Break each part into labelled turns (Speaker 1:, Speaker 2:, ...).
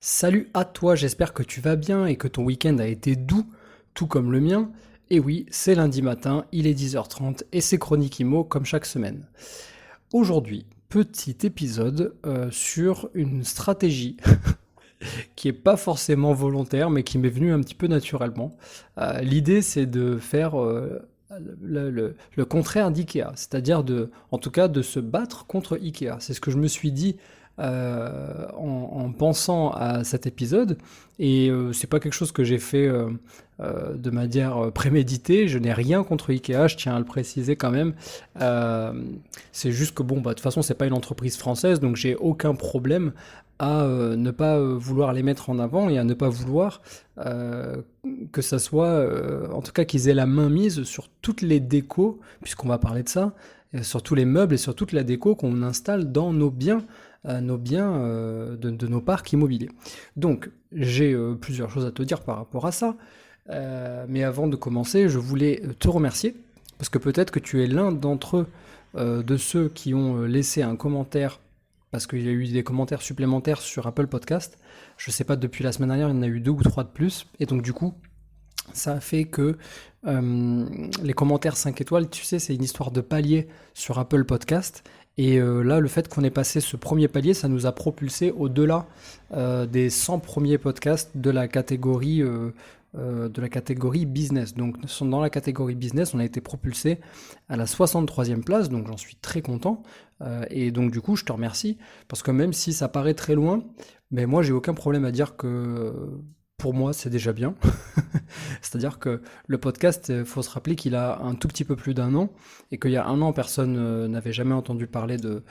Speaker 1: Salut à toi, j'espère que tu vas bien et que ton week-end a été doux, tout comme le mien. Et oui, c'est lundi matin, il est 10h30 et c'est Chronique Imo comme chaque semaine. Aujourd'hui, petit épisode sur une stratégie qui est pas forcément volontaire mais qui m'est venue un petit peu naturellement. L'idée c'est de faire le contraire d'IKEA, c'est-à-dire en tout cas de se battre contre IKEA. C'est ce que je me suis dit en pensant à cet épisode. Et c'est pas quelque chose que j'ai fait de manière préméditée. Je n'ai rien contre Ikea, je tiens à le préciser quand même. Euh, c'est juste que bon, bah, de toute façon, c'est pas une entreprise française, donc j'ai aucun problème à ne pas vouloir les mettre en avant et à ne pas vouloir euh, que ça soit, en tout cas qu'ils aient la main mise sur toutes les décos, puisqu'on va parler de ça, et sur tous les meubles et sur toute la déco qu'on installe dans nos biens de nos parcs immobiliers. Donc, j'ai plusieurs choses à te dire par rapport à ça. Mais avant de commencer, je voulais te remercier, parce que peut-être que tu es l'un d'entre eux, de ceux qui ont laissé un commentaire, parce qu'il y a eu des commentaires supplémentaires sur Apple Podcast. Je sais pas, depuis la semaine dernière, il y en a eu deux ou trois de plus. Et donc, du coup, ça a fait que les commentaires 5 étoiles, tu sais, c'est une histoire de palier sur Apple Podcast. Et là, le fait qu'on ait passé ce premier palier, ça nous a propulsé au-delà des 100 premiers podcasts de la catégorie business. Donc, dans la catégorie business, on a été propulsé à la 63e place, donc j'en suis très content. Et donc, du coup, je te remercie, parce que même si ça paraît très loin, mais moi, j'ai aucun problème à dire que pour moi, c'est déjà bien. C'est-à-dire que le podcast, il faut se rappeler qu'il a un tout petit peu plus d'un an, et qu'il y a un an, personne n'avait jamais entendu parler de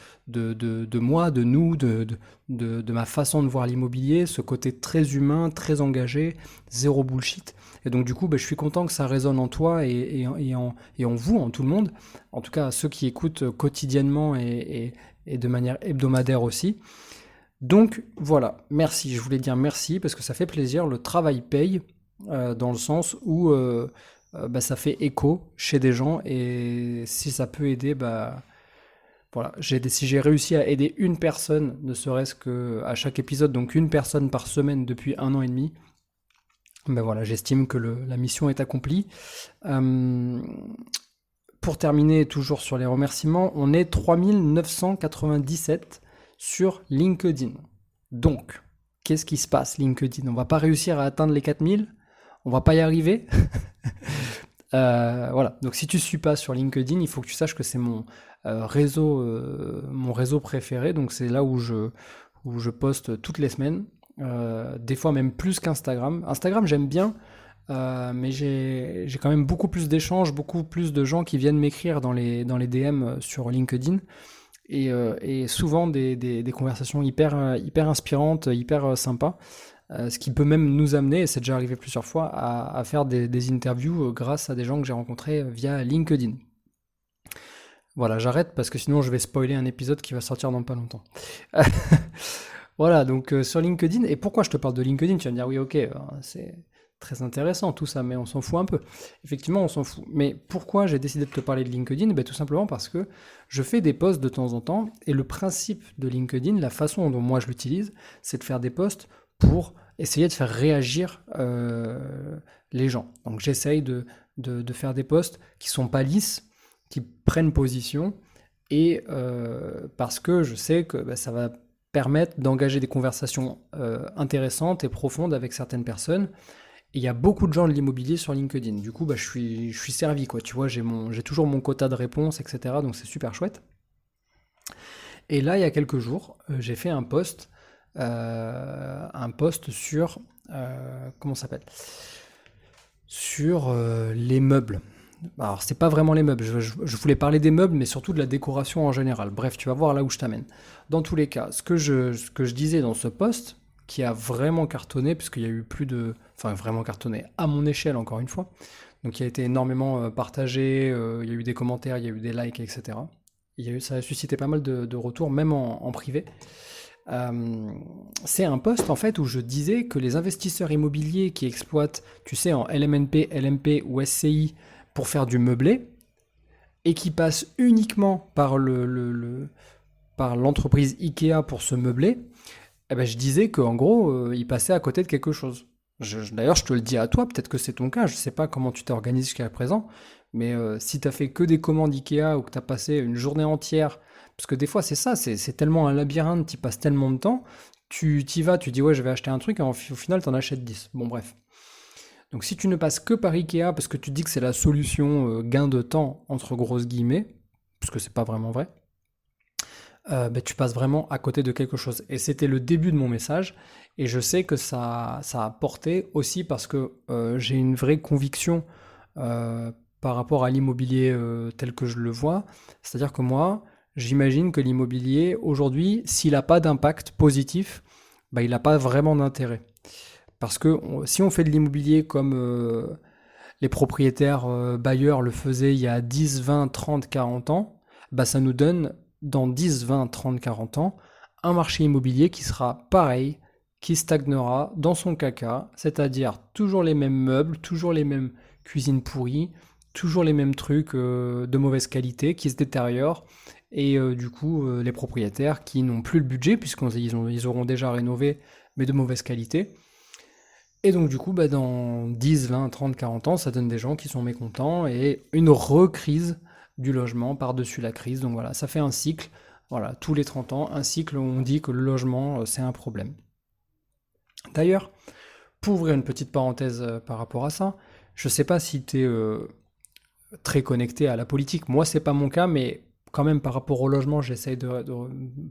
Speaker 1: moi, de nous, de ma façon de voir l'immobilier, ce côté très humain, très engagé, zéro bullshit. Et donc du coup, je suis content que ça résonne en toi et en vous, en tout le monde, en tout cas ceux qui écoutent quotidiennement et de manière hebdomadaire aussi. Donc voilà, merci, je voulais dire merci parce que ça fait plaisir, le travail paye, dans le sens où ça fait écho chez des gens, et si ça peut aider, voilà, si j'ai réussi à aider une personne, ne serait-ce que à chaque épisode, donc une personne par semaine depuis un an et demi, ben voilà, j'estime que la mission est accomplie. Euh, pour terminer, toujours sur les remerciements, on est 3997 sur LinkedIn. Donc, qu'est-ce qui se passe, LinkedIn? On va pas réussir à atteindre les 4000, on va pas y arriver. Voilà, donc si tu ne suis pas sur LinkedIn, il faut que tu saches que c'est mon réseau préféré. Donc c'est là où je poste toutes les semaines, des fois même plus qu'Instagram. Instagram, j'aime bien, mais j'ai quand même beaucoup plus d'échanges, beaucoup plus de gens qui viennent m'écrire dans les DM sur LinkedIn. Et souvent des conversations hyper inspirantes, hyper sympas. Ce qui peut même nous amener, et c'est déjà arrivé plusieurs fois, à faire des interviews grâce à des gens que j'ai rencontrés via LinkedIn. Voilà, j'arrête parce que sinon je vais spoiler un épisode qui va sortir dans pas longtemps. Voilà, donc sur LinkedIn, et pourquoi je te parle de LinkedIn? Tu vas me dire, oui, ok, c'est très intéressant tout ça, mais on s'en fout un peu. Effectivement, on s'en fout. Mais pourquoi j'ai décidé de te parler de LinkedIn? Tout simplement parce que je fais des posts de temps en temps, et le principe de LinkedIn, la façon dont moi je l'utilise, c'est de faire des posts pour essayer de faire réagir les gens. Donc j'essaye de faire des posts qui sont pas lisses, qui prennent position, et parce que je sais que ça va permettre d'engager des conversations intéressantes et profondes avec certaines personnes. Et il y a beaucoup de gens de l'immobilier sur LinkedIn. Du coup, je suis servi, quoi. Tu vois, j'ai toujours mon quota de réponses, etc. Donc c'est super chouette. Et là, il y a quelques jours, j'ai fait un post sur, comment ça s'appelle? Sur les meubles. Alors, c'est pas vraiment les meubles, je voulais parler des meubles, mais surtout de la décoration en général. Bref, tu vas voir là où je t'amène. Dans tous les cas, ce que je disais dans ce post, qui a vraiment cartonné, puisqu'il y a eu plus de... Enfin, vraiment cartonné, à mon échelle, encore une fois. Donc, il a été énormément partagé, il y a eu des commentaires, il y a eu des likes, etc. Ça a suscité pas mal de retours, même en privé. Euh, c'est un post en fait où je disais que les investisseurs immobiliers qui exploitent, tu sais, en LMNP, LMP ou SCI pour faire du meublé, et qui passent uniquement par par l'entreprise IKEA pour se meubler, Eh ben, je disais qu'en gros, il passait à côté de quelque chose. D'ailleurs, je te le dis à toi, peut-être que c'est ton cas, je sais pas comment tu t'es organisé jusqu'à présent, mais si t'as fait que des commandes Ikea ou que t'as passé une journée entière, parce que des fois c'est ça, c'est tellement un labyrinthe, t'y passes tellement de temps, tu t'y vas, tu dis ouais, je vais acheter un truc, et au final t'en achètes 10. Bon, bref. Donc si tu ne passes que par Ikea, parce que tu dis que c'est la solution gain de temps, entre grosses guillemets, parce que c'est pas vraiment vrai, ben, tu passes vraiment à côté de quelque chose. Et c'était le début de mon message. Et je sais que ça a porté aussi parce que j'ai une vraie conviction euh, par rapport à l'immobilier tel que je le vois. C'est-à-dire que moi, j'imagine que l'immobilier, aujourd'hui, s'il n'a pas d'impact positif, ben, il n'a pas vraiment d'intérêt. Parce que si on fait de l'immobilier comme les propriétaires bailleurs le faisaient il y a 10, 20, 30, 40 ans, bah ça nous donne dans 10, 20, 30, 40 ans un marché immobilier qui sera pareil, qui stagnera dans son caca, c'est-à-dire toujours les mêmes meubles, toujours les mêmes cuisines pourries, toujours les mêmes trucs de mauvaise qualité qui se détériorent, et du coup les propriétaires qui n'ont plus le budget puisqu'ils auront déjà rénové mais de mauvaise qualité. Et donc du coup, bah, dans 10, 20, 30, 40 ans, ça donne des gens qui sont mécontents et une recrise du logement par-dessus la crise. Donc voilà, ça fait un cycle, voilà, tous les 30 ans, un cycle où on dit que le logement, c'est un problème. D'ailleurs, pour ouvrir une petite parenthèse par rapport à ça, je sais pas si tu es très connecté à la politique. Moi, c'est pas mon cas, mais quand même par rapport au logement, j'essaye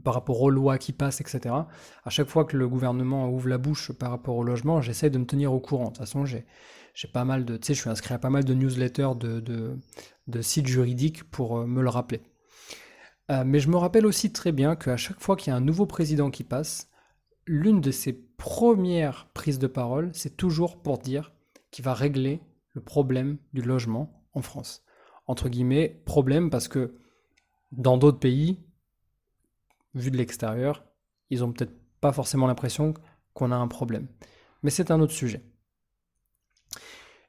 Speaker 1: par rapport aux lois qui passent, etc. À chaque fois que le gouvernement ouvre la bouche par rapport au logement, j'essaye de me tenir au courant. De toute façon, j'ai pas mal de, tu sais, je suis inscrit à pas mal de newsletters de sites juridiques pour me le rappeler. Mais je me rappelle aussi très bien qu'à chaque fois qu'il y a un nouveau président qui passe, l'une de ses premières prises de parole, c'est toujours pour dire qu'il va régler le problème du logement en France. Entre guillemets, problème parce que dans d'autres pays, vu de l'extérieur, ils ont peut-être pas forcément l'impression qu'on a un problème. Mais c'est un autre sujet.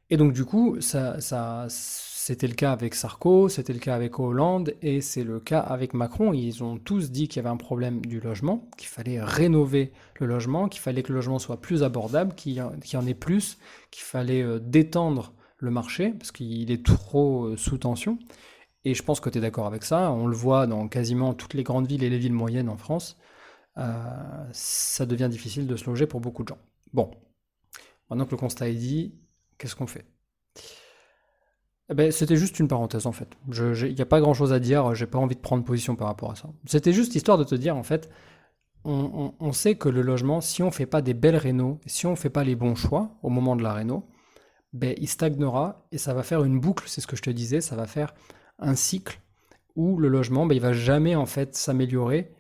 Speaker 1: Et donc du coup, c'était le cas avec Sarko, c'était le cas avec Hollande, et c'est le cas avec Macron. Ils ont tous dit qu'il y avait un problème du logement, qu'il fallait rénover le logement, qu'il fallait que le logement soit plus abordable, qu'il y en ait plus, qu'il fallait détendre le marché, parce qu'il est trop sous tension. Et je pense que tu es d'accord avec ça. On le voit dans quasiment toutes les grandes villes et les villes moyennes en France. Ça devient difficile de se loger pour beaucoup de gens. Bon, maintenant que le constat est dit, qu'est-ce qu'on fait? Eh ben, c'était juste une parenthèse en fait. Il n'y a pas grand-chose à dire, j'ai pas envie de prendre position par rapport à ça. C'était juste histoire de te dire en fait, on sait que le logement, si on fait pas des belles rénos, si on fait pas les bons choix au moment de la réno, ben, il stagnera et ça va faire une boucle, c'est ce que je te disais, ça va faire un cycle où le logement, ben, il va jamais en fait s'améliorer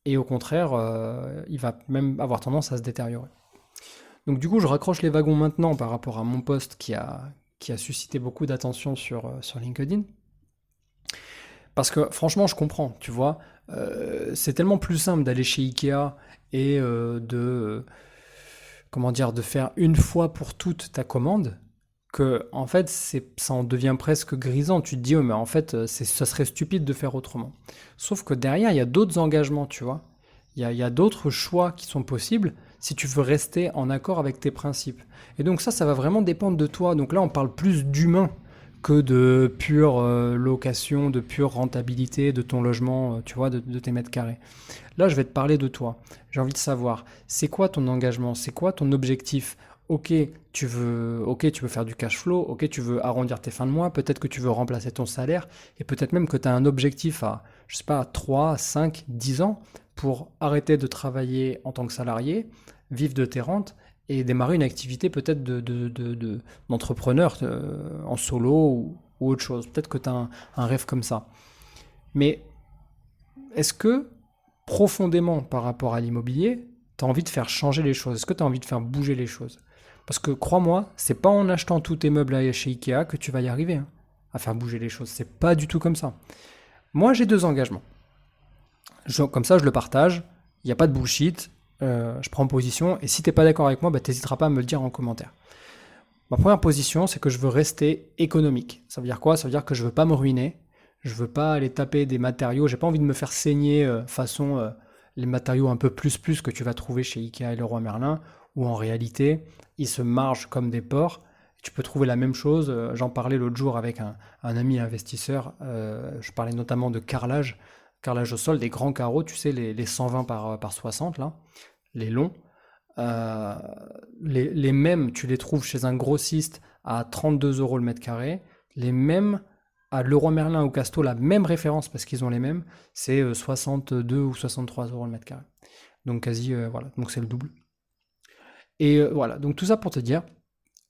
Speaker 1: et au contraire, il va même avoir tendance à se détériorer. Donc du coup, je raccroche les wagons maintenant par rapport à mon post qui a suscité beaucoup d'attention sur LinkedIn. Parce que franchement, je comprends, tu vois. C'est tellement plus simple d'aller chez Ikea et comment dire, de faire une fois pour toutes ta commande, que en fait, ça en devient presque grisant. Tu te dis, oh, mais en fait, ça serait stupide de faire autrement. Sauf que derrière, il y a d'autres engagements, tu vois. Il y a d'autres choix qui sont possibles si tu veux rester en accord avec tes principes. Et donc ça va vraiment dépendre de toi. Donc là, on parle plus d'humain que de pure location, de pure rentabilité de ton logement, tu vois, de tes mètres carrés. Là, je vais te parler de toi. J'ai envie de savoir, c'est quoi ton engagement, c'est quoi ton objectif. Ok, tu veux faire du cash flow, ok, tu veux arrondir tes fins de mois, peut-être que tu veux remplacer ton salaire, et peut-être même que tu as un objectif à, je sais pas, 3, 5, 10 ans pour arrêter de travailler en tant que salarié, vivre de tes rentes et démarrer une activité peut-être d'entrepreneur en solo ou autre chose. Peut-être que tu as un rêve comme ça. Mais est-ce que profondément par rapport à l'immobilier, tu as envie de faire changer les choses? Est-ce que tu as envie de faire bouger les choses? Parce que crois-moi, c'est pas en achetant tous tes meubles chez Ikea que tu vas y arriver hein, à faire bouger les choses. C'est pas du tout comme ça. Moi, j'ai deux engagements. Comme ça, je le partage. Il n'y a pas de bullshit. Je prends position. Et si tu n'es pas d'accord avec moi, bah, tu n'hésiteras pas à me le dire en commentaire. Ma première position, c'est que je veux rester économique. Ça veut dire quoi? Ça veut dire que je ne veux pas me ruiner. Je ne veux pas aller taper des matériaux. J'ai pas envie de me faire saigner façon les matériaux un peu plus que tu vas trouver chez Ikea et Leroy Merlin, où en réalité, ils se margent comme des porcs. Tu peux trouver la même chose. J'en parlais l'autre jour avec un ami investisseur. Je parlais notamment de carrelage au sol, des grands carreaux, tu sais, les 120 par 60, là, les longs. Euh, les mêmes, tu les trouves chez un grossiste à 32 euros le mètre carré. Les mêmes à Leroy Merlin ou Casto, la même référence parce qu'ils ont les mêmes, c'est 62 ou 63 euros le mètre carré. Donc quasi, voilà, donc c'est le double. Et voilà, donc tout ça pour te dire,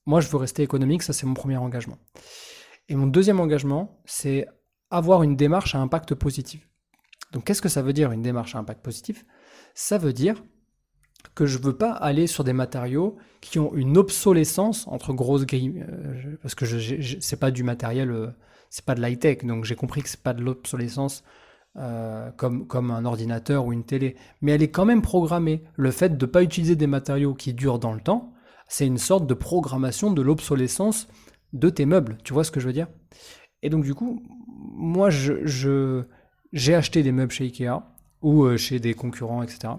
Speaker 1: moi je veux rester économique, ça c'est mon premier engagement. Et mon deuxième engagement, c'est avoir une démarche à impact positif. Donc qu'est-ce que ça veut dire une démarche à impact positif? Ça veut dire que je veux pas aller sur des matériaux qui ont une obsolescence entre grosses grilles, parce que c'est pas du matériel, c'est pas de l'high-tech, donc j'ai compris que c'est pas de l'obsolescence comme un ordinateur ou une télé, mais elle est quand même programmée. Le fait de ne pas utiliser des matériaux qui durent dans le temps, c'est une sorte de programmation de l'obsolescence de tes meubles, tu vois ce que je veux dire? Et donc du coup, moi j'ai acheté des meubles chez Ikea ou chez des concurrents, etc.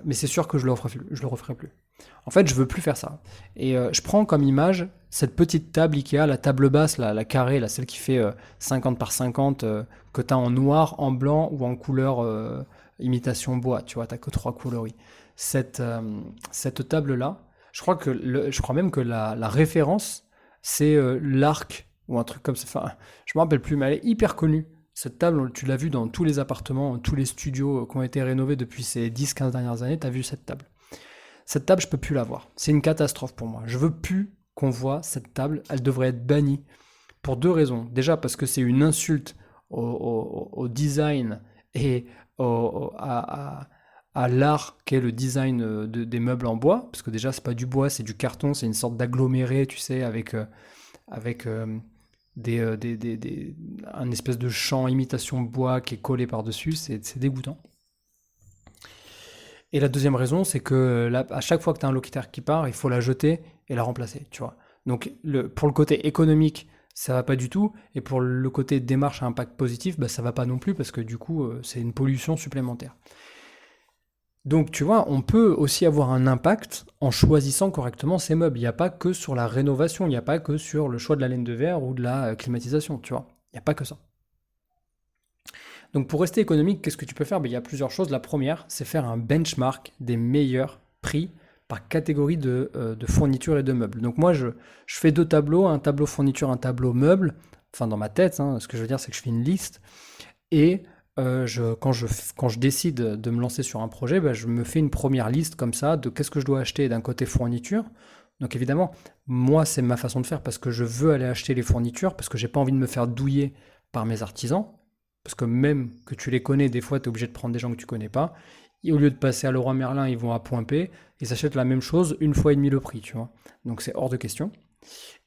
Speaker 1: Mais c'est sûr que je le referai plus. En fait, je veux plus faire ça. Et je prends comme image cette petite table Ikea, la table basse, la carrée, là, celle qui fait 50 par 50, que tu as en noir, en blanc ou en couleur imitation bois. Tu vois, tu que trois coloris. Cette table-là, je crois même que la référence, c'est l'arc ou un truc comme ça. Enfin, je me rappelle plus, mais elle est hyper connue. Cette table, tu l'as vue dans tous les appartements, tous les studios qui ont été rénovés depuis ces 10-15 dernières années, tu as vu cette table. Cette table, je peux plus la voir. C'est une catastrophe pour moi. Je veux plus qu'on voit cette table. Elle devrait être bannie pour deux raisons. Déjà parce que c'est une insulte au design et à l'art qu'est le design des meubles en bois. Parce que déjà, c'est pas du bois, c'est du carton. C'est une sorte d'aggloméré, tu sais, avec un espèce de champ imitation bois qui est collé par-dessus. C'est dégoûtant. Et la deuxième raison, c'est que là, à chaque fois que tu as un locataire qui part, il faut la jeter et la remplacer, tu vois. Donc pour le côté économique, ça va pas du tout, et pour le côté démarche à impact positif, bah, ça va pas non plus, parce que du coup, c'est une pollution supplémentaire. Donc tu vois, on peut aussi avoir un impact en choisissant correctement ses meubles. Il n'y a pas que sur la rénovation, il n'y a pas que sur le choix de la laine de verre ou de la climatisation, tu vois. Il n'y a pas que ça. Donc pour rester économique, qu'est-ce que tu peux faire? Il y a plusieurs choses. La première, c'est faire un benchmark des meilleurs prix par catégorie de fourniture et de meubles. Donc moi, je fais deux tableaux, un tableau fourniture, un tableau meuble. Enfin, dans ma tête, hein, ce que je veux dire, c'est que je fais une liste. Et quand je décide de me lancer sur un projet, je me fais une première liste comme ça de qu'est-ce que je dois acheter d'un côté fourniture. Donc évidemment, moi, c'est ma façon de faire parce que je veux aller acheter les fournitures, parce que j'ai pas envie de me faire douiller par mes artisans. Parce que même que tu les connais, des fois, tu es obligé de prendre des gens que tu connais pas. Et au lieu de passer à Leroy Merlin, ils vont à Point P. Ils s'achètent la même chose une fois et demi le prix, tu vois. Donc c'est hors de question.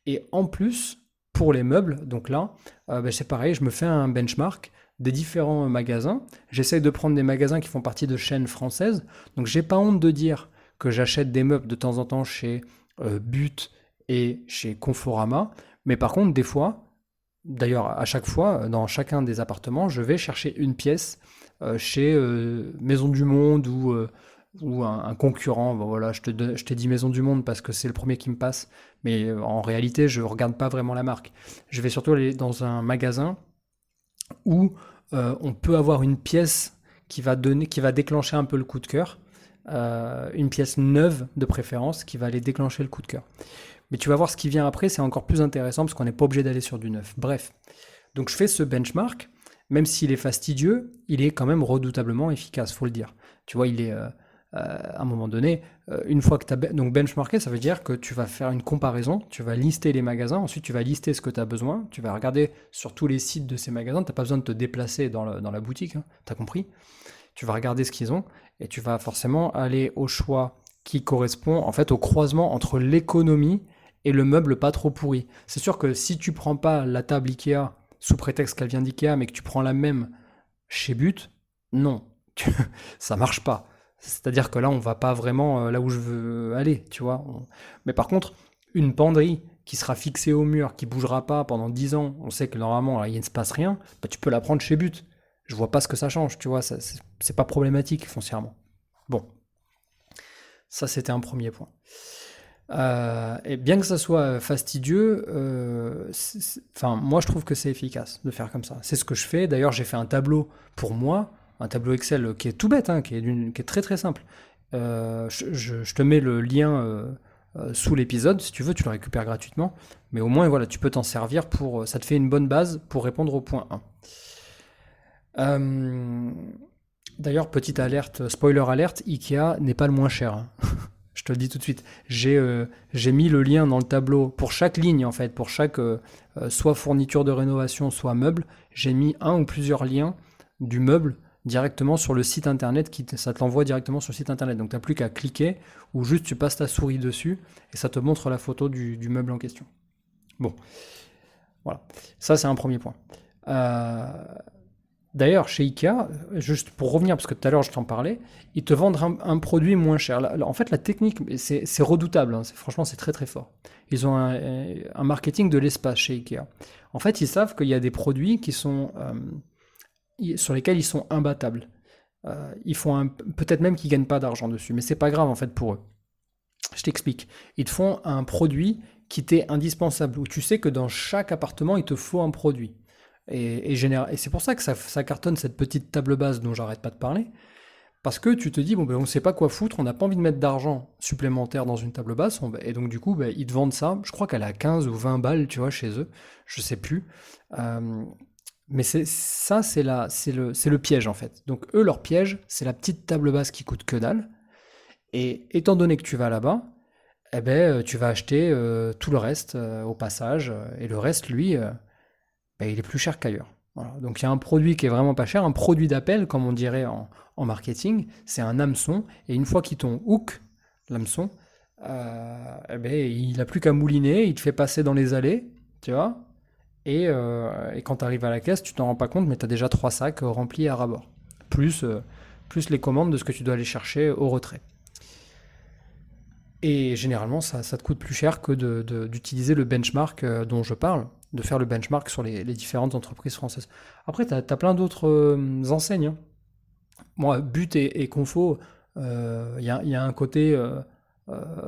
Speaker 1: Et en plus, pour les meubles, donc là, c'est pareil, je me fais un benchmark des différents magasins. J'essaye de prendre des magasins qui font partie de chaînes françaises. Donc j'ai pas honte de dire que j'achète des meubles de temps en temps chez But et chez Conforama. Mais par contre, des fois, d'ailleurs, à chaque fois, dans chacun des appartements, je vais chercher une pièce chez Maison du Monde ou un concurrent. Bon, voilà, je t'ai dit Maison du Monde parce que c'est le premier qui me passe, mais en réalité, je ne regarde pas vraiment la marque. Je vais surtout aller dans un magasin où on peut avoir une pièce qui va déclencher un peu le coup de cœur, une pièce neuve de préférence qui va aller déclencher le coup de cœur. Mais tu vas voir ce qui vient après, c'est encore plus intéressant parce qu'on n'est pas obligé d'aller sur du neuf. Bref, donc je fais ce benchmark, même s'il est fastidieux, il est quand même redoutablement efficace, faut le dire. Tu vois, il est à un moment donné, une fois que tu as donc benchmarké, ça veut dire que tu vas faire une comparaison, tu vas lister les magasins, ensuite tu vas lister ce que tu as besoin, tu vas regarder sur tous les sites de ces magasins, tu n'as pas besoin de te déplacer dans la boutique, hein, tu as compris? Tu vas regarder ce qu'ils ont et tu vas forcément aller au choix qui correspond en fait au croisement entre l'économie et le meuble pas trop pourri. C'est sûr que si tu prends pas la table Ikea sous prétexte qu'elle vient d'Ikea, mais que tu prends la même chez But, non, ça marche pas. C'est-à-dire que là, on va pas vraiment là où je veux aller, tu vois. Mais par contre, une penderie qui sera fixée au mur, qui bougera pas pendant 10 ans, on sait que normalement, là, il ne se passe rien, tu peux la prendre chez But. Je vois pas ce que ça change, tu vois, c'est pas problématique foncièrement. Bon, ça c'était un premier point. Et bien que ça soit fastidieux, enfin, moi je trouve que c'est efficace de faire comme ça. C'est ce que je fais. D'ailleurs, j'ai fait un tableau pour moi, un tableau Excel qui est tout bête, hein, qui est très très simple. Je te mets le lien sous l'épisode, si tu veux, tu le récupères gratuitement. Mais au moins, voilà, tu peux t'en servir pour. Ça te fait une bonne base pour répondre au point 1. Euh, D'ailleurs, petite alerte, spoiler alerte, Ikea n'est pas le moins cher, hein. Je te le dis tout de suite. J'ai mis le lien dans le tableau pour chaque ligne, en fait, pour chaque soit fourniture de rénovation, soit meuble. J'ai mis un ou plusieurs liens du meuble directement sur le site internet, ça te l'envoie directement sur le site internet. Donc tu n'as plus qu'à cliquer ou juste tu passes ta souris dessus et ça te montre la photo du meuble en question. Bon, voilà. Ça, c'est un premier point. Euh, D'ailleurs, chez Ikea, juste pour revenir, parce que tout à l'heure je t'en parlais, ils te vendent un produit moins cher. En fait, la technique, c'est redoutable, hein, franchement, c'est très très fort. Ils ont un marketing de l'espace chez Ikea. En fait, ils savent qu'il y a des produits qui sont, sur lesquels ils sont imbattables. Ils font peut-être même qu'ils ne gagnent pas d'argent dessus, mais c'est pas grave en fait pour eux. Je t'explique. Ils te font un produit qui t'est indispensable, où tu sais que dans chaque appartement, il te faut un produit. Et c'est pour ça que ça cartonne cette petite table base dont j'arrête pas de parler. Parce que tu te dis, bon, ben, on ne sait pas quoi foutre, on n'a pas envie de mettre d'argent supplémentaire dans une table basse, et donc du coup, ben, ils te vendent ça. Je crois qu'elle est à 15 ou 20 balles, tu vois, chez eux. Je sais plus. Euh, mais ça, c'est le piège, en fait. Donc eux, leur piège, c'est la petite table basse qui coûte que dalle. Et étant donné que tu vas là-bas, eh ben, tu vas acheter tout le reste au passage. Et le reste, lui, ben, il est plus cher qu'ailleurs. Voilà. Donc il y a un produit qui est vraiment pas cher, un produit d'appel, comme on dirait en marketing, c'est un hameçon, et une fois qu'ils t'ont hook, l'hameçon, eh ben, il n'a plus qu'à mouliner, il te fait passer dans les allées, tu vois, et quand tu arrives à la caisse, tu t'en rends pas compte, mais tu as déjà 3 sacs remplis à ras-bord, plus les commandes de ce que tu dois aller chercher au retrait. Et généralement, ça te coûte plus cher que d'utiliser le benchmark dont je parle, de faire le benchmark sur les différentes entreprises françaises. Après, tu as plein d'autres enseignes, hein. Moi, But et Confo, il y a un côté.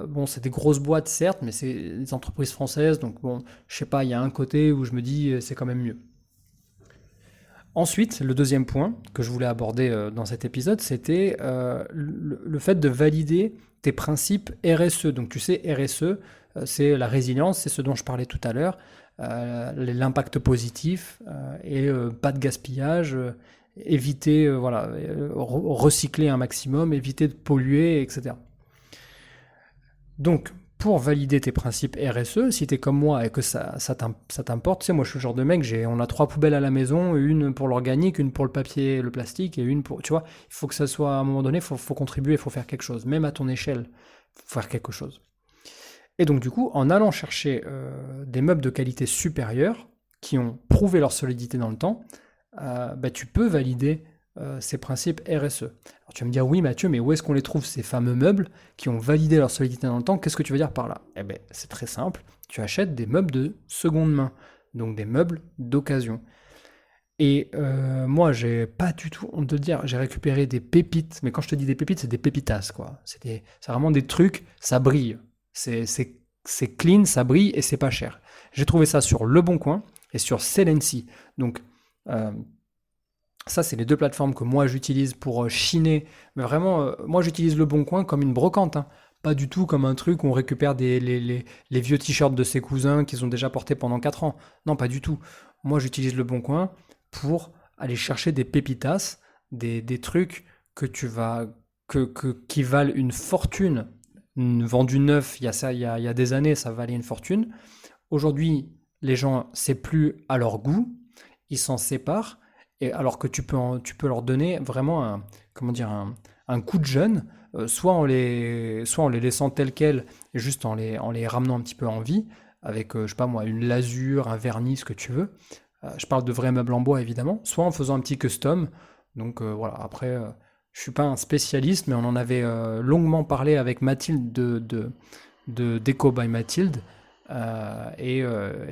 Speaker 1: Bon, c'est des grosses boîtes, certes, mais c'est des entreprises françaises, donc bon, je sais pas, il y a un côté où je me dis c'est quand même mieux. Ensuite, le deuxième point que je voulais aborder dans cet épisode, c'était le fait de valider tes principes RSE. Donc tu sais, RSE, c'est la résilience, c'est ce dont je parlais tout à l'heure, l'impact positif et pas de gaspillage, éviter, voilà, recycler un maximum, éviter de polluer, etc. Donc, pour valider tes principes RSE, si t'es comme moi et que ça t'importe, tu sais, moi je suis le genre de mec, on a 3 poubelles à la maison, une pour l'organique, une pour le papier, le plastique, et une pour, tu vois, il faut que ça soit, à un moment donné, faut contribuer, il faut faire quelque chose, même à ton échelle, faut faire quelque chose. Et donc du coup, en allant chercher des meubles de qualité supérieure, qui ont prouvé leur solidité dans le temps, bah, tu peux valider ces principes RSE. Alors tu vas me dire, oui Mathieu, mais où est-ce qu'on les trouve ces fameux meubles qui ont validé leur solidité dans le temps? Qu'est-ce que tu veux dire par là? Eh bien, c'est très simple, tu achètes des meubles de seconde main, donc des meubles d'occasion. Et moi, j'ai pas du tout honte de le dire, j'ai récupéré des pépites, mais quand je te dis des pépites, c'est des pépitas, quoi. C'est vraiment des trucs, ça brille. C'est clean, ça brille et c'est pas cher. J'ai trouvé ça sur Le Bon Coin et sur Celency. Donc, euh, ça, c'est les deux plateformes que moi j'utilise pour chiner. Mais vraiment, moi j'utilise Le Bon Coin comme une brocante, hein. Pas du tout comme un truc où on récupère les vieux t-shirts de ses cousins qu'ils ont déjà portés pendant 4 ans. Non, pas du tout. Moi j'utilise Le Bon Coin pour aller chercher des pépitas, des trucs que tu vas, qui valent une fortune. Vendu neuf, il y a ça, il y a des années, ça valait une fortune. Aujourd'hui, les gens, c'est plus à leur goût, ils s'en séparent, et alors que tu peux leur donner vraiment comment dire, un coup de jeune, soit en les laissant tels quels, et juste en les ramenant un petit peu en vie, avec, je sais pas moi, une lasure, un vernis, ce que tu veux. Je parle de vrais meubles en bois, évidemment, soit en faisant un petit custom. Donc voilà, après, je suis pas un spécialiste, mais on en avait longuement parlé avec Mathilde de Deco by Mathilde. Et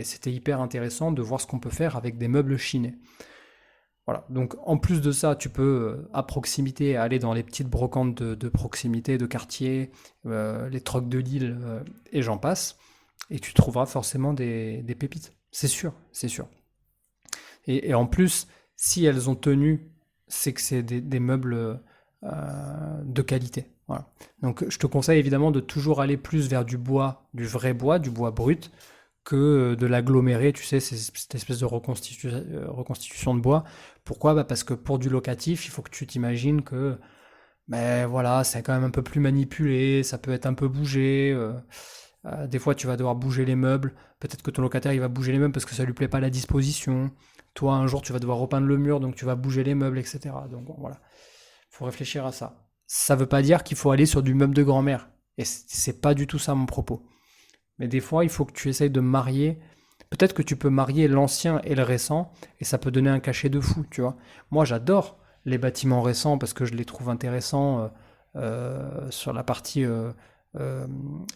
Speaker 1: c'était hyper intéressant de voir ce qu'on peut faire avec des meubles chinés. Voilà, donc en plus de ça, tu peux à proximité aller dans les petites brocantes de proximité, de quartier, les trocs de Lille et j'en passe, et tu trouveras forcément des pépites. C'est sûr, c'est sûr. Et en plus, si elles ont tenu, c'est que c'est des meubles de qualité. Voilà. Donc je te conseille évidemment de toujours aller plus vers du bois, du vrai bois, du bois brut, que de l'agglomérer, tu sais, cette espèce de reconstitution de bois. Pourquoi? Bah parce que pour du locatif, il faut que tu t'imagines que ben voilà, c'est quand même un peu plus manipulé, ça peut être un peu bougé. Des fois, tu vas devoir bouger les meubles. Peut-être que ton locataire, il va bouger les meubles parce que ça lui plaît pas la disposition. Toi, un jour, tu vas devoir repeindre le mur, donc tu vas bouger les meubles, etc. Donc bon, voilà, faut réfléchir à ça. Ça veut pas dire qu'il faut aller sur du meuble de grand-mère. Et c'est pas du tout ça mon propos. Mais des fois, il faut que tu essayes de marier. Peut-être que tu peux marier l'ancien et le récent, et ça peut donner un cachet de fou, tu vois. Moi, j'adore les bâtiments récents parce que je les trouve intéressants sur la partie euh,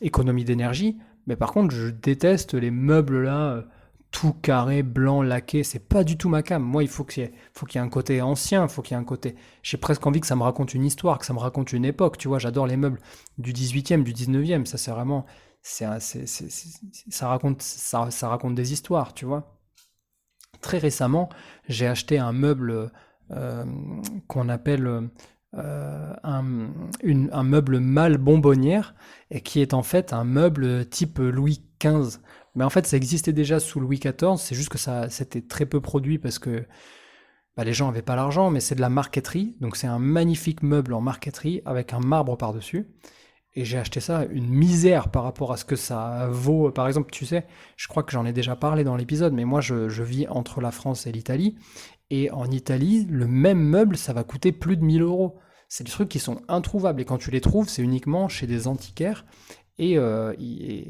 Speaker 1: économie d'énergie. Mais par contre, je déteste les meubles là, tout carré, blanc, laqué. C'est pas du tout ma came. Moi, faut qu'il y ait un côté ancien, faut qu'il y ait un côté. J'ai presque envie que ça me raconte une histoire, que ça me raconte une époque. Tu vois, j'adore les meubles du 18e, du 19e. Ça, c'est vraiment ça raconte des histoires, tu vois. Très récemment, j'ai acheté un meuble euh, qu'on appelle un meuble mâle bonbonnière et qui est en fait un meuble type Louis XV. Mais en fait, ça existait déjà sous Louis XIV, c'est juste que ça c'était très peu produit parce que bah, les gens n'avaient pas l'argent, mais c'est de la marqueterie. Donc c'est un magnifique meuble en marqueterie avec un marbre par-dessus. Et j'ai acheté ça une misère par rapport à ce que ça vaut. Par exemple, tu sais, je crois que j'en ai déjà parlé dans l'épisode, mais moi je vis entre la France et l'Italie. Et en Italie, le même meuble, ça va coûter plus de 1 000 euros. C'est des trucs qui sont introuvables. Et quand tu les trouves, c'est uniquement chez des antiquaires. Et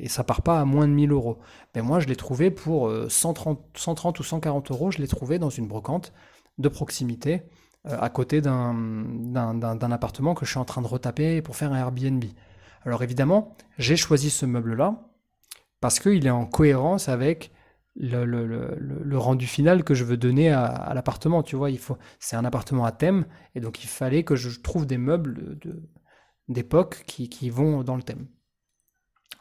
Speaker 1: ça part pas à moins de 1 000 euros. Mais moi, je l'ai trouvé pour 130 ou 140 euros. Je l'ai trouvé dans une brocante de proximité, à côté d'un appartement que je suis en train de retaper pour faire un Airbnb. Alors évidemment, j'ai choisi ce meuble-là parce qu'il est en cohérence avec le rendu final que je veux donner à l'appartement. Tu vois, c'est un appartement à thème, et donc il fallait que je trouve des meubles d'époque qui vont dans le thème.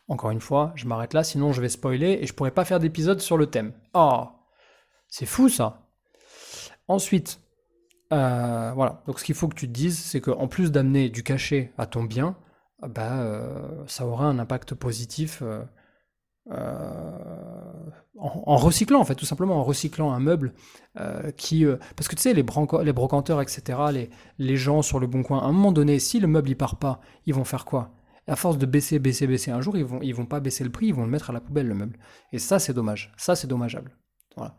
Speaker 1: Encore une fois, je m'arrête là, sinon je vais spoiler et je pourrais pas faire d'épisode sur le thème. Oh, c'est fou ça. Ensuite, voilà. Donc ce qu'il faut que tu te dises, c'est qu'en plus d'amener du cachet à ton bien, bah, ça aura un impact positif en recyclant, en fait, tout simplement en recyclant un meuble parce que tu sais, les brocanteurs, etc., les gens sur le bon coin, à un moment donné, si le meuble il part pas, ils vont faire quoi? À force de baisser, baisser, baisser, un jour, ils vont pas baisser le prix, ils vont le mettre à la poubelle, le meuble. Et ça, c'est dommage. Ça, c'est dommageable. Voilà.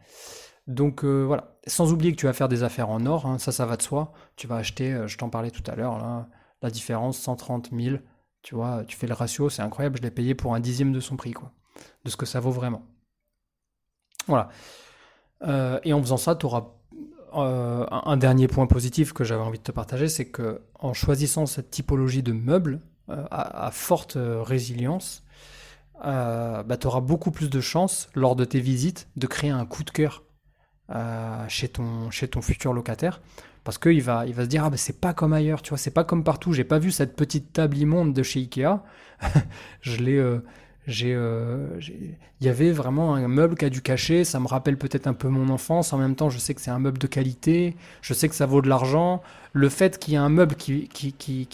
Speaker 1: Donc voilà. Sans oublier que tu vas faire des affaires en or, hein, ça va de soi. Tu vas acheter, je t'en parlais tout à l'heure, là, la différence, 130 000. Tu vois, tu fais le ratio, c'est incroyable. Je l'ai payé pour un dixième de son prix, quoi. De ce que ça vaut vraiment. Voilà. Et en faisant ça, tu auras un dernier point positif que j'avais envie de te partager, c'est que en choisissant cette typologie de meubles à forte résilience, bah, tu auras beaucoup plus de chances lors de tes visites de créer un coup de cœur chez ton futur locataire. Parce qu'il il va se dire, ah bah c'est pas comme ailleurs, tu vois, c'est pas comme partout, j'ai pas vu cette petite table immonde de chez Ikea, je l'ai, il y avait vraiment un meuble qui a du cachet, ça me rappelle peut-être un peu mon enfance, en même temps je sais que c'est un meuble de qualité, je sais que ça vaut de l'argent, le fait qu'il y ait un meuble qui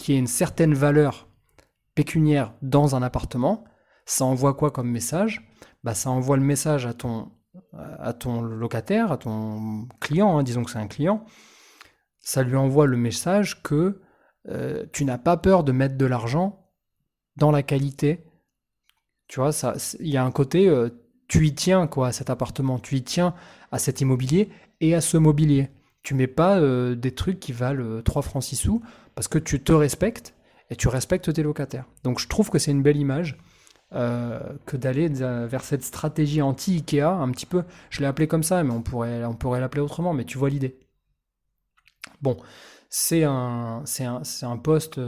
Speaker 1: ait une certaine valeur pécuniaire dans un appartement, ça envoie quoi comme message? Bah, ça envoie le message à ton locataire, à ton client, hein, disons que c'est un client, ça lui envoie le message que tu n'as pas peur de mettre de l'argent dans la qualité. Tu vois, il y a un côté, tu y tiens quoi, à cet appartement, tu y tiens à cet immobilier et à ce mobilier. Tu mets pas des trucs qui valent 3 francs 6 sous parce que tu te respectes et tu respectes tes locataires. Donc je trouve que c'est une belle image que d'aller vers cette stratégie anti-Ikea, un petit peu, je l'ai appelé comme ça, mais on pourrait l'appeler autrement, mais tu vois l'idée. Bon, c'est un post.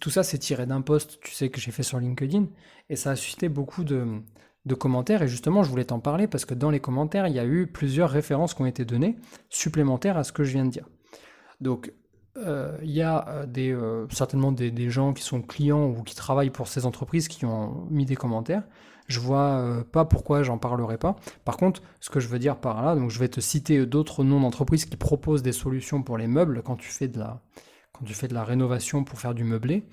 Speaker 1: Tout ça, c'est tiré d'un post, tu sais, que j'ai fait sur LinkedIn, et ça a suscité beaucoup de commentaires et justement je voulais t'en parler parce que dans les commentaires il y a eu plusieurs références qui ont été données supplémentaires à ce que je viens de dire. Donc il y a certainement des gens qui sont clients ou qui travaillent pour ces entreprises qui ont mis des commentaires. Je vois pas pourquoi j'en parlerai pas. Par contre, ce que je veux dire par là, donc je vais te citer d'autres noms d'entreprises qui proposent des solutions pour les meubles quand tu fais de la rénovation pour faire du meublé.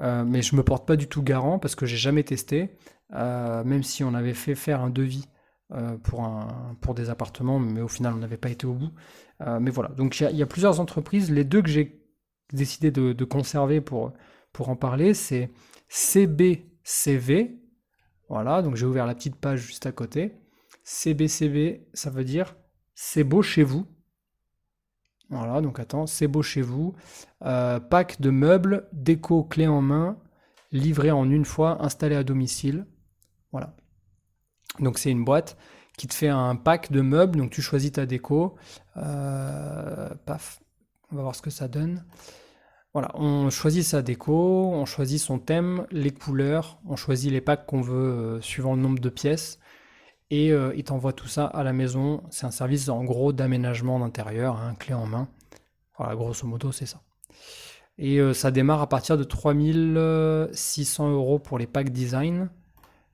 Speaker 1: Mais je me porte pas du tout garant parce que j'ai jamais testé, même si on avait fait faire un devis pour des appartements, mais au final on n'avait pas été au bout. Mais voilà, donc il y a plusieurs entreprises. Les deux que j'ai décidé de conserver pour en parler, c'est CBCV. Voilà, donc j'ai ouvert la petite page juste à côté. CBCV, ça veut dire c'est beau chez vous. Voilà, donc attends, c'est beau chez vous. Pack de meubles, déco clé en main, livré en une fois, installé à domicile. Voilà. Donc c'est une boîte qui te fait un pack de meubles, donc tu choisis ta déco. Paf, on va voir ce que ça donne. Voilà, on choisit sa déco, on choisit son thème, les couleurs, on choisit les packs qu'on veut suivant le nombre de pièces. Et il t'envoie tout ça à la maison. C'est un service en gros d'aménagement d'intérieur, hein, clé en main. Voilà, grosso modo, c'est ça. Et ça démarre à partir de 3600 € pour les packs design.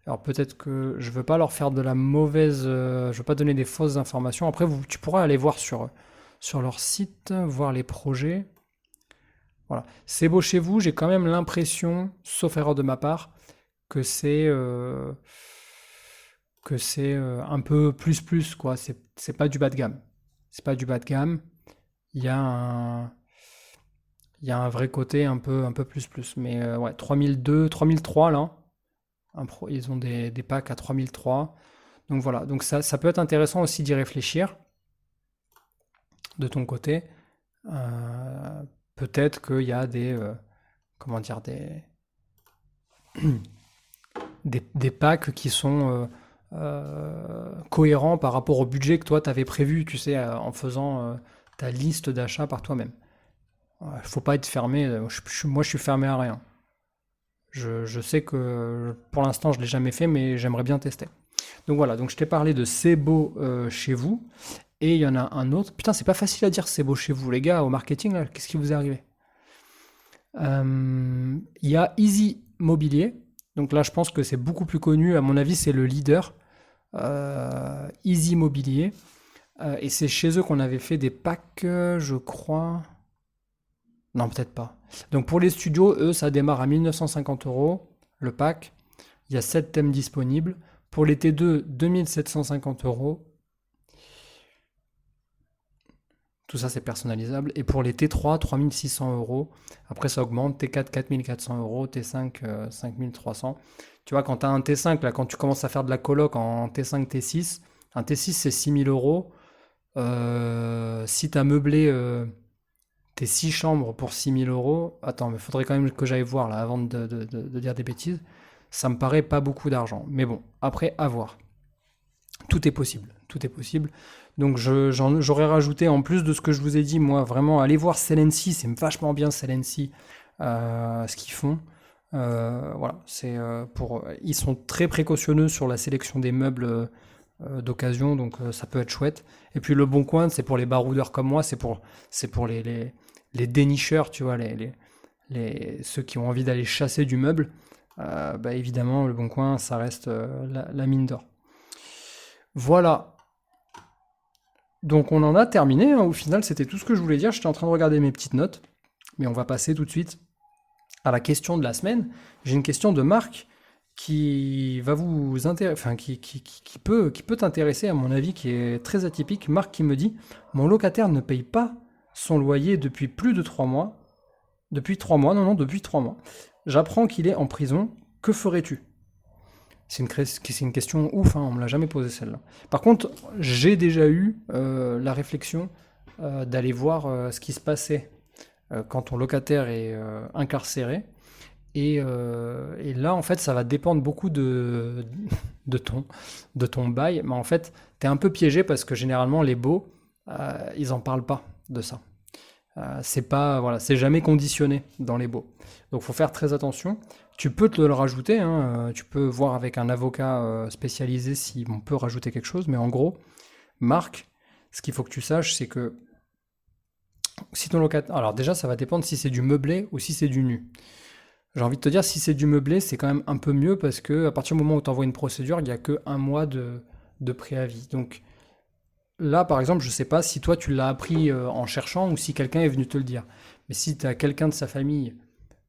Speaker 1: Alors peut-être que je veux pas leur faire de la mauvaise... je veux pas donner des fausses informations. Après, tu pourras aller voir sur leur site, voir les projets. Voilà. C'est beau chez vous, j'ai quand même l'impression, sauf erreur de ma part, que c'est un peu plus, quoi. C'est pas du bas de gamme. C'est pas du bas de gamme. Il y a un vrai côté un peu plus. Mais ouais, 3002, 3003 là. Ils ont des packs à 3003. Donc voilà, donc ça peut être intéressant aussi d'y réfléchir de ton côté. Peut-être qu'il y a comment dire, des packs qui sont cohérents par rapport au budget que toi t'avais prévu, tu sais, en faisant ta liste d'achats par toi-même. Il faut pas être fermé. Moi, je suis fermé à rien. Je sais que pour l'instant, je l'ai jamais fait, mais j'aimerais bien tester. Donc voilà, donc je t'ai parlé de C'est beau chez vous. Et il y en a un autre. Putain, c'est pas facile à dire C'est beau chez vous, les gars, au marketing, là, qu'est-ce qui vous est arrivé? Il y a Easy Mobilier. Donc là, je pense que c'est beaucoup plus connu. À mon avis, c'est le leader. Easy Mobilier. Et c'est chez eux qu'on avait fait des packs, je crois. Non, peut-être pas. Donc pour les studios, eux, ça démarre à 1950 € le pack. Il y a 7 thèmes disponibles. Pour les T2, 2750 €. Tout ça, c'est personnalisable. Et pour les T3, 3600 €. Après, ça augmente. T4, 4400 €. T5, 5300. Tu vois, quand tu as un T5, là, quand tu commences à faire de la coloc en T5, T6, un T6, c'est 6000 €. Si tu as meublé tes 6 chambres pour 6000 €, attends, mais faudrait quand même que j'aille voir là avant de dire des bêtises. Ça me paraît pas beaucoup d'argent. Mais bon, après, à voir. Tout est possible. Tout est possible. Donc j'aurais rajouté, en plus de ce que je vous ai dit, moi, vraiment, allez voir Celency, c'est vachement bien Celency, ce qu'ils font. Voilà, ils sont très précautionneux sur la sélection des meubles d'occasion, donc ça peut être chouette. Et puis le Bon Coin, c'est pour les baroudeurs comme moi, c'est pour les dénicheurs, tu vois, ceux qui ont envie d'aller chasser du meuble. Bah évidemment, le Bon Coin, ça reste la mine d'or. Voilà. Donc on en a terminé, hein. Au final, c'était tout ce que je voulais dire. J'étais en train de regarder mes petites notes, mais on va passer tout de suite à la question de la semaine. J'ai une question de Marc qui va vous intéresser, enfin qui peut t'intéresser à mon avis, qui est très atypique. Marc qui me dit: mon locataire ne paye pas son loyer depuis plus de 3 mois. Depuis 3 mois, non, depuis 3 mois. J'apprends qu'il est en prison. Que ferais-tu? C'est une question ouf, hein, on me l'a jamais posé celle-là. Par contre, j'ai déjà eu la réflexion d'aller voir ce qui se passait quand ton locataire est incarcéré. Et là, en fait, ça va dépendre beaucoup de ton bail. Mais en fait, tu es un peu piégé parce que généralement, les baux, ils en parlent pas de ça. C'est pas, voilà, c'est jamais conditionné dans les baux. Donc, faut faire très attention. Tu peux te le rajouter, hein, tu peux voir avec un avocat spécialisé si on peut rajouter quelque chose, mais en gros, Marc, ce qu'il faut que tu saches, c'est que si ton locataire... Alors déjà, ça va dépendre si c'est du meublé ou si c'est du nu. J'ai envie de te dire, si c'est du meublé, c'est quand même un peu mieux parce que à partir du moment où tu envoies une procédure, il n'y a que un mois de préavis. Donc là, par exemple, je sais pas si toi tu l'as appris en cherchant ou si quelqu'un est venu te le dire. Mais si tu as quelqu'un de sa famille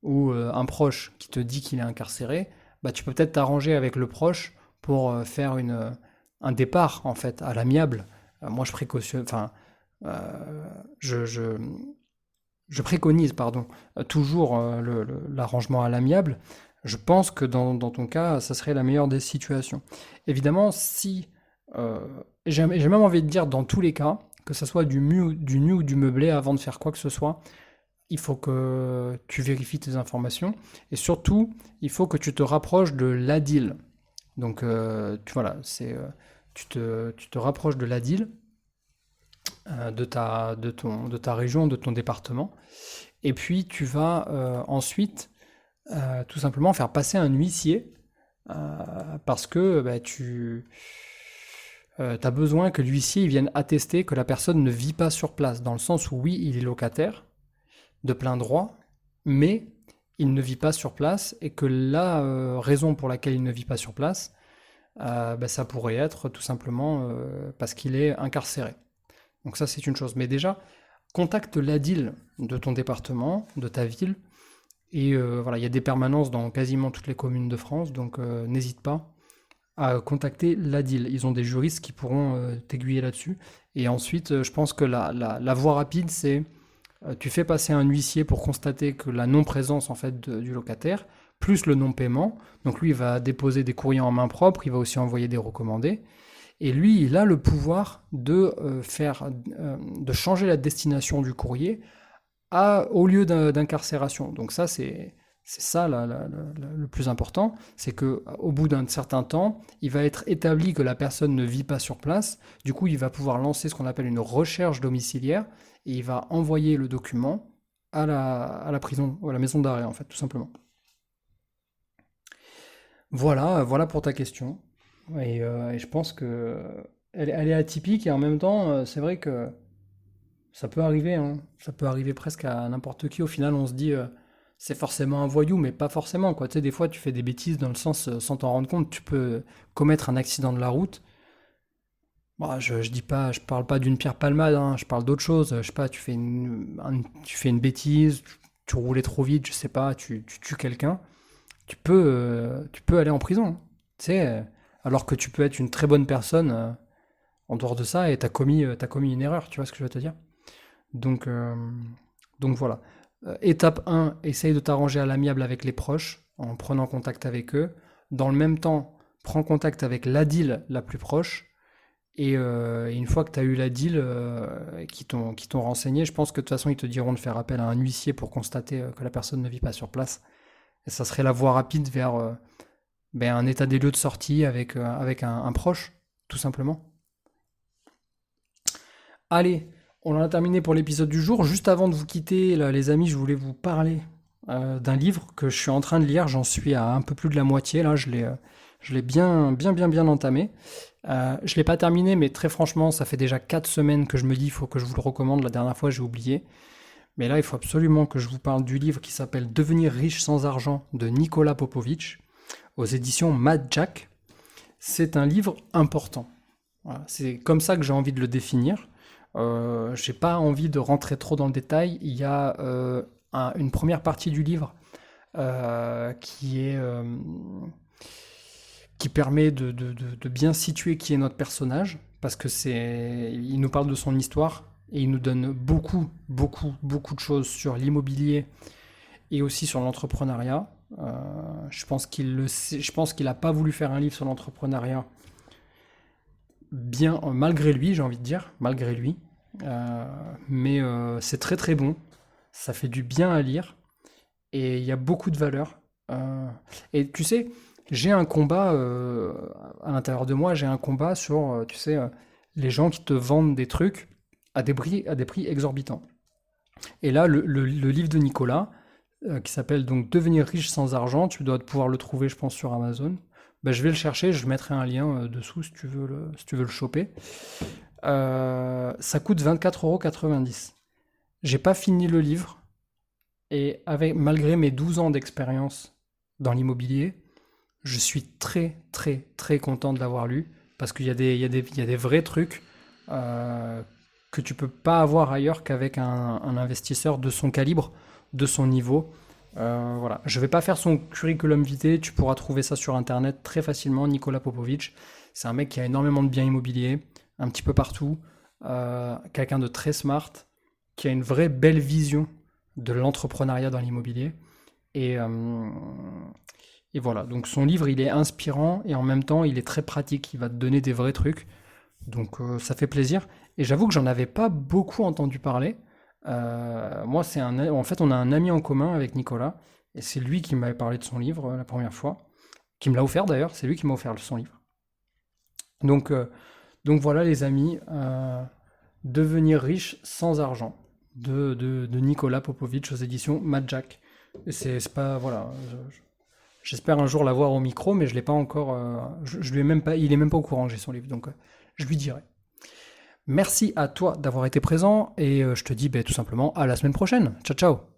Speaker 1: ou un proche qui te dit qu'il est incarcéré, bah tu peux peut-être t'arranger avec le proche pour faire un départ en fait à l'amiable. Moi, je précautionne, enfin, je, je, je préconise, pardon, toujours l'arrangement à l'amiable. Je pense que dans ton cas, ça serait la meilleure des situations. Évidemment, si euh, j'ai même envie de dire dans tous les cas, que ce soit du nu ou du meublé, avant de faire quoi que ce soit, il faut que tu vérifies tes informations et surtout, il faut que tu te rapproches de l'ADIL. Donc, voilà, tu te rapproches de l'ADIL, de ta région, de ton département, et puis tu vas ensuite tout simplement faire passer un huissier parce que bah, tu as besoin que l'huissier il vienne attester que la personne ne vit pas sur place, dans le sens où oui, il est locataire de plein droit, mais il ne vit pas sur place et que la raison pour laquelle il ne vit pas sur place, bah, ça pourrait être tout simplement parce qu'il est incarcéré. Donc ça, c'est une chose. Mais déjà, contacte l'ADIL de ton département, de ta ville. Et voilà, il y a des permanences dans quasiment toutes les communes de France, donc n'hésite pas à contacter l'ADIL. Ils ont des juristes qui pourront t'aiguiller là-dessus. Et ensuite, je pense que la voie rapide, c'est tu fais passer un huissier pour constater que la non-présence en fait du locataire, plus le non-paiement. Donc lui, il va déposer des courriers en main propre, il va aussi envoyer des recommandés. Et lui, il a le pouvoir de changer la destination du courrier au lieu d'incarcération. Donc ça, c'est ça le plus important, c'est que au bout d'un certain temps, il va être établi que la personne ne vit pas sur place. Du coup, il va pouvoir lancer ce qu'on appelle une recherche domiciliaire et il va envoyer le document à la prison ou à la maison d'arrêt, en fait, tout simplement. Voilà pour ta question. Et je pense que elle est atypique et en même temps, c'est vrai que ça peut arriver, hein. Ça peut arriver presque à n'importe qui. Au final, on se dit, c'est forcément un voyou, mais pas forcément, quoi. Tu sais, des fois, tu fais des bêtises dans le sens, sans t'en rendre compte, tu peux commettre un accident de la route. Bon, je dis pas, je parle pas d'une pierre palmade, hein, je parle d'autre chose. Je sais pas, tu fais une bêtise, tu roulais trop vite, je sais pas, tu tues quelqu'un. Tu peux aller en prison, hein. Tu sais, alors que tu peux être une très bonne personne en dehors de ça et t'as commis une erreur, tu vois ce que je veux te dire? Donc, euh, donc voilà. Étape 1, essaye de t'arranger à l'amiable avec les proches en prenant contact avec eux. Dans le même temps, prends contact avec l'ADIL la plus proche. Et une fois que tu as eu l'ADIL qui t'ont renseigné, je pense que de toute façon, ils te diront de faire appel à un huissier pour constater que la personne ne vit pas sur place. Et ça serait la voie rapide vers ben, un état des lieux de sortie avec un proche, tout simplement. Allez, on en a terminé pour l'épisode du jour. Juste avant de vous quitter, là, les amis, je voulais vous parler d'un livre que je suis en train de lire. J'en suis à un peu plus de la moitié. Là, je l'ai bien entamé. Je ne l'ai pas terminé, mais très franchement, ça fait déjà 4 semaines que je me dis il faut que je vous le recommande. La dernière fois, j'ai oublié. Mais là, il faut absolument que je vous parle du livre qui s'appelle Devenir riche sans argent de Nicolas Popovic aux éditions Mad Jack. C'est un livre important. Voilà, c'est comme ça que j'ai envie de le définir. J'ai pas envie de rentrer trop dans le détail. Il y a une première partie du livre qui est qui permet de bien situer qui est notre personnage, parce que il nous parle de son histoire et il nous donne beaucoup de choses sur l'immobilier et aussi sur l'entrepreneuriat. Je pense qu'il le sait, je pense qu'il n'a pas voulu faire un livre sur l'entrepreneuriat bien malgré lui, j'ai envie de dire, malgré lui. Mais c'est très bon, ça fait du bien à lire et il y a beaucoup de valeur. Et tu sais, j'ai un combat à l'intérieur de moi, j'ai un combat sur, tu sais, les gens qui te vendent des trucs à des prix exorbitants. Et là, le livre de Nicolas, qui s'appelle donc Devenir riche sans argent. Tu dois pouvoir le trouver, je pense, sur Amazon. Ben, je vais le chercher, je mettrai un lien dessous si si tu veux le choper. Ça coûte 24,90 €. J'ai pas fini le livre et malgré mes 12 ans d'expérience dans l'immobilier, je suis très très très content de l'avoir lu parce qu'il y a il y a des vrais trucs euh, que tu peux pas avoir ailleurs qu'avec un investisseur de son calibre, de son niveau. Voilà. Je vais pas faire son curriculum vitae, tu pourras trouver ça sur internet très facilement. Nicolas Popovic, c'est un mec qui a énormément de biens immobiliers, un petit peu partout, quelqu'un de très smart, qui a une vraie belle vision de l'entrepreneuriat dans l'immobilier. Et, euh, et voilà, donc son livre, il est inspirant et en même temps, il est très pratique, il va te donner des vrais trucs. Donc ça fait plaisir. Et j'avoue que j'en avais pas beaucoup entendu parler. Moi, en fait, on a un ami en commun avec Nicolas, et c'est lui qui m'avait parlé de son livre la première fois, qui me l'a offert d'ailleurs, c'est lui qui m'a offert son livre. Donc, euh, donc voilà les amis, Devenir riche sans argent, de Nicolas Popovic aux éditions Madjack. Et c'est pas, voilà, j'espère un jour l'avoir au micro, mais je l'ai pas encore, je lui ai même pas, il est même pas au courant, j'ai son livre, donc je lui dirai. Merci à toi d'avoir été présent et je te dis tout simplement à la semaine prochaine. Ciao ciao.